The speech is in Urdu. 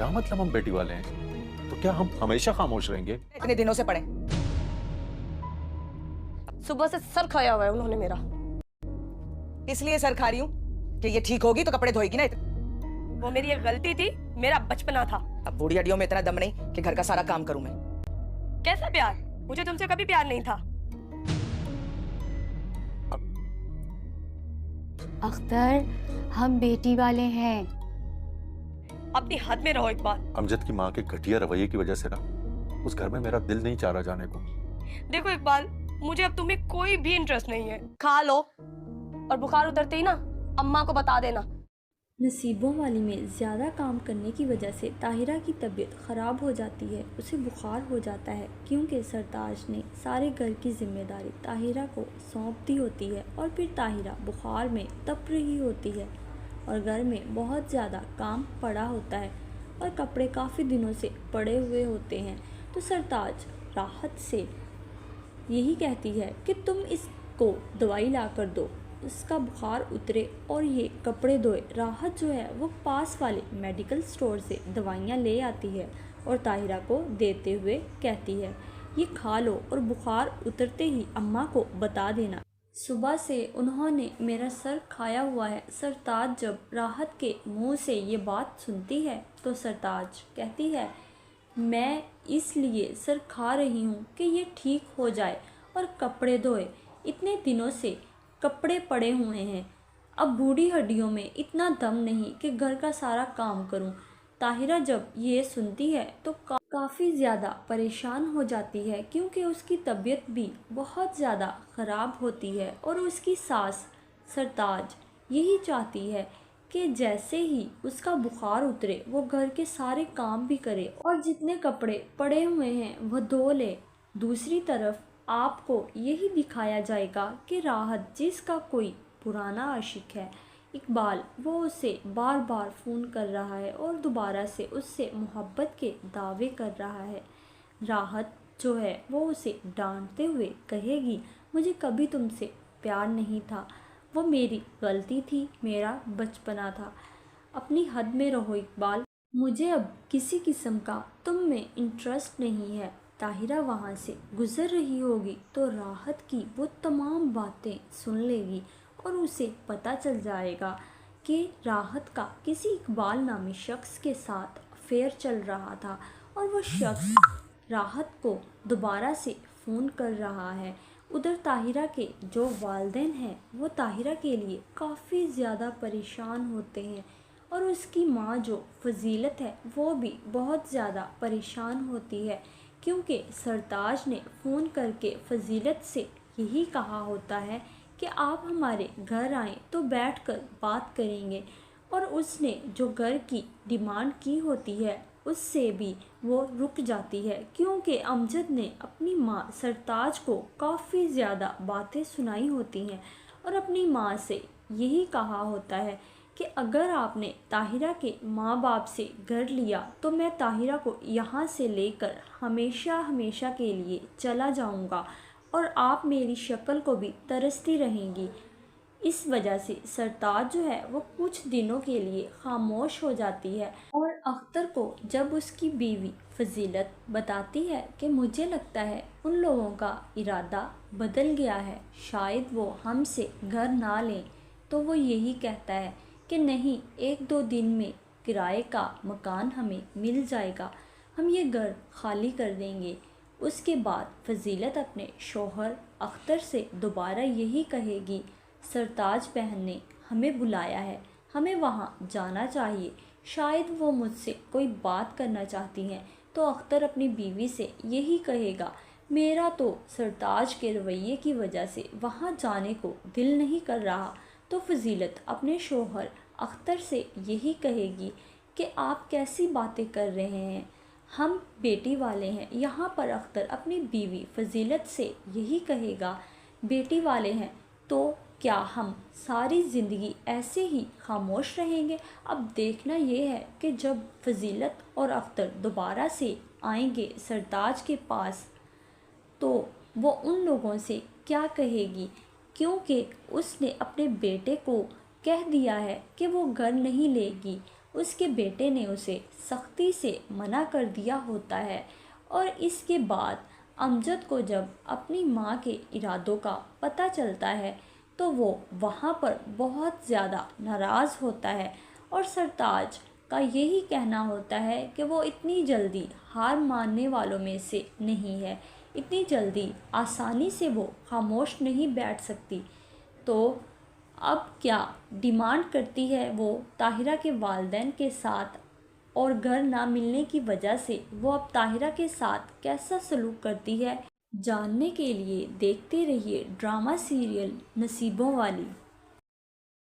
کیا مطلب ہم بیٹی والے ہیں؟ تو کیا ہم ہمیشہ خاموش رہیں گے؟ اتنے دنوں سے پڑے صبح سے سر کھایا ہوا ہے انہوں نے میرا. اس لیے سر کھا رہی ہوں کہ یہ ٹھیک ہوگی تو کپڑے دھوئے گی نا. وہ میری ایک غلطی تھی, میرا بچپنا تھا. اب بوڑھی ہڈیوں میں اتنا دم نہیں کہ گھر کا سارا کام کروں میں. کیسا پیار؟ مجھے تم سے کبھی پیار نہیں تھا. اختر, ہم بیٹی والے ہیں. اپنی حد میں رہو اقبال. امجد کی ماں کے گھٹیا رویے کی وجہ سے نا اس گھر میں میرا دل نہیں چاہ رہا جانے کو. دیکھو اقبال, مجھے اب تمہیں کوئی بھی انٹرسٹ نہیں ہے. کھا لو اور بخار اترتے ہی نا اماں کو بتا دینا. نصیبوں والی میں زیادہ کام کرنے کی وجہ سے طاہرہ کی طبیعت خراب ہو جاتی ہے. اسے بخار ہو جاتا ہے کیونکہ سرتاج نے سارے گھر کی ذمہ داری طاہرہ کو سونپ دی ہوتی ہے اور پھر طاہرہ بخار میں تپ رہی ہوتی ہے اور گھر میں بہت زیادہ کام پڑا ہوتا ہے اور کپڑے کافی دنوں سے پڑے ہوئے ہوتے ہیں. تو سرتاج راحت سے یہی کہتی ہے کہ تم اس کو دوائی لا کر دو, اس کا بخار اترے اور یہ کپڑے دھوئے. راحت جو ہے وہ پاس والے میڈیکل سٹور سے دوائیاں لے آتی ہے اور طاہرہ کو دیتے ہوئے کہتی ہے یہ کھا لو اور بخار اترتے ہی اماں کو بتا دینا. صبح سے انہوں نے میرا سر کھایا ہوا ہے. سرتاج جب راحت کے منہ سے یہ بات سنتی ہے تو سرتاج کہتی ہے میں اس لیے سر کھا رہی ہوں کہ یہ ٹھیک ہو جائے اور کپڑے دھوئے. اتنے دنوں سے کپڑے پڑے ہوئے ہیں, اب بوڑھی ہڈیوں میں اتنا دم نہیں کہ گھر کا سارا کام کروں. طاہرہ جب یہ سنتی ہے تو کافی زیادہ پریشان ہو جاتی ہے کیونکہ اس کی طبیعت بھی بہت زیادہ خراب ہوتی ہے اور اس کی ساس سرتاج یہی چاہتی ہے کہ جیسے ہی اس کا بخار اترے وہ گھر کے سارے کام بھی کرے اور جتنے کپڑے پڑے ہوئے ہیں وہ دھو لے. دوسری طرف آپ کو یہی دکھایا جائے گا کہ راحت جس کا کوئی پرانا عاشق ہے اقبال, وہ اسے بار بار فون کر رہا ہے اور دوبارہ سے اس سے محبت کے دعوے کر رہا ہے. راحت جو ہے وہ اسے ڈانٹتے ہوئے کہے گی مجھے کبھی تم سے پیار نہیں تھا, وہ میری غلطی تھی, میرا بچپنا تھا. اپنی حد میں رہو اقبال, مجھے اب کسی قسم کا تم میں انٹرسٹ نہیں ہے. طاہرہ وہاں سے گزر رہی ہوگی تو راحت کی وہ تمام باتیں سن لے گی اور اسے پتہ چل جائے گا کہ راحت کا کسی اقبال نامی شخص کے ساتھ افیئر چل رہا تھا اور وہ شخص راحت کو دوبارہ سے فون کر رہا ہے. ادھر طاہرہ کے جو والدین ہیں وہ طاہرہ کے لیے کافی زیادہ پریشان ہوتے ہیں اور اس کی ماں جو فضیلت ہے وہ بھی بہت زیادہ پریشان ہوتی ہے کیونکہ سرتاج نے فون کر کے فضیلت سے یہی کہا ہوتا ہے کہ آپ ہمارے گھر آئیں تو بیٹھ کر بات کریں گے اور اس نے جو گھر کی ڈیمانڈ کی ہوتی ہے اس سے بھی وہ رک جاتی ہے کیونکہ امجد نے اپنی ماں سرتاج کو کافی زیادہ باتیں سنائی ہوتی ہیں اور اپنی ماں سے یہی کہا ہوتا ہے کہ اگر آپ نے طاہرہ کے ماں باپ سے گھر لیا تو میں طاہرہ کو یہاں سے لے کر ہمیشہ ہمیشہ کے لیے چلا جاؤں گا اور آپ میری شکل کو بھی ترستی رہیں گی. اس وجہ سے سرتاج جو ہے وہ کچھ دنوں کے لیے خاموش ہو جاتی ہے اور اختر کو جب اس کی بیوی فضیلت بتاتی ہے کہ مجھے لگتا ہے ان لوگوں کا ارادہ بدل گیا ہے, شاید وہ ہم سے گھر نہ لیں, تو وہ یہی کہتا ہے کہ نہیں, 1-2 دن میں کرائے کا مکان ہمیں مل جائے گا, ہم یہ گھر خالی کر دیں گے. اس کے بعد فضیلت اپنے شوہر اختر سے دوبارہ یہی کہے گی سرتاج بہن نے ہمیں بلایا ہے, ہمیں وہاں جانا چاہیے, شاید وہ مجھ سے کوئی بات کرنا چاہتی ہیں. تو اختر اپنی بیوی سے یہی کہے گا میرا تو سرتاج کے رویے کی وجہ سے وہاں جانے کو دل نہیں کر رہا. تو فضیلت اپنے شوہر اختر سے یہی کہے گی کہ آپ کیسی باتیں کر رہے ہیں, ہم بیٹی والے ہیں. یہاں پر اختر اپنی بیوی فضیلت سے یہی کہے گا بیٹی والے ہیں تو کیا ہم ساری زندگی ایسے ہی خاموش رہیں گے؟ اب دیکھنا یہ ہے کہ جب فضیلت اور اختر دوبارہ سے آئیں گے سرتاج کے پاس تو وہ ان لوگوں سے کیا کہے گی, کیونکہ اس نے اپنے بیٹے کو کہہ دیا ہے کہ وہ گھر نہیں لے گی. اس کے بیٹے نے اسے سختی سے منع کر دیا ہوتا ہے، اور اس کے بعد امجد کو جب اپنی ماں کے ارادوں کا پتہ چلتا ہے تو وہ وہاں پر بہت زیادہ ناراض ہوتا ہے، اور سرتاج کا یہی کہنا ہوتا ہے کہ وہ اتنی جلدی ہار ماننے والوں میں سے نہیں ہے، اتنی جلدی آسانی سے وہ خاموش نہیں بیٹھ سکتی۔ تو اب کیا ڈیمانڈ کرتی ہے وہ طاہرہ کے والدین کے ساتھ، اور گھر نہ ملنے کی وجہ سے وہ اب طاہرہ کے ساتھ کیسا سلوک کرتی ہے؟ جاننے کے لیے دیکھتے رہیے ڈرامہ سیریل نصیبوں والی۔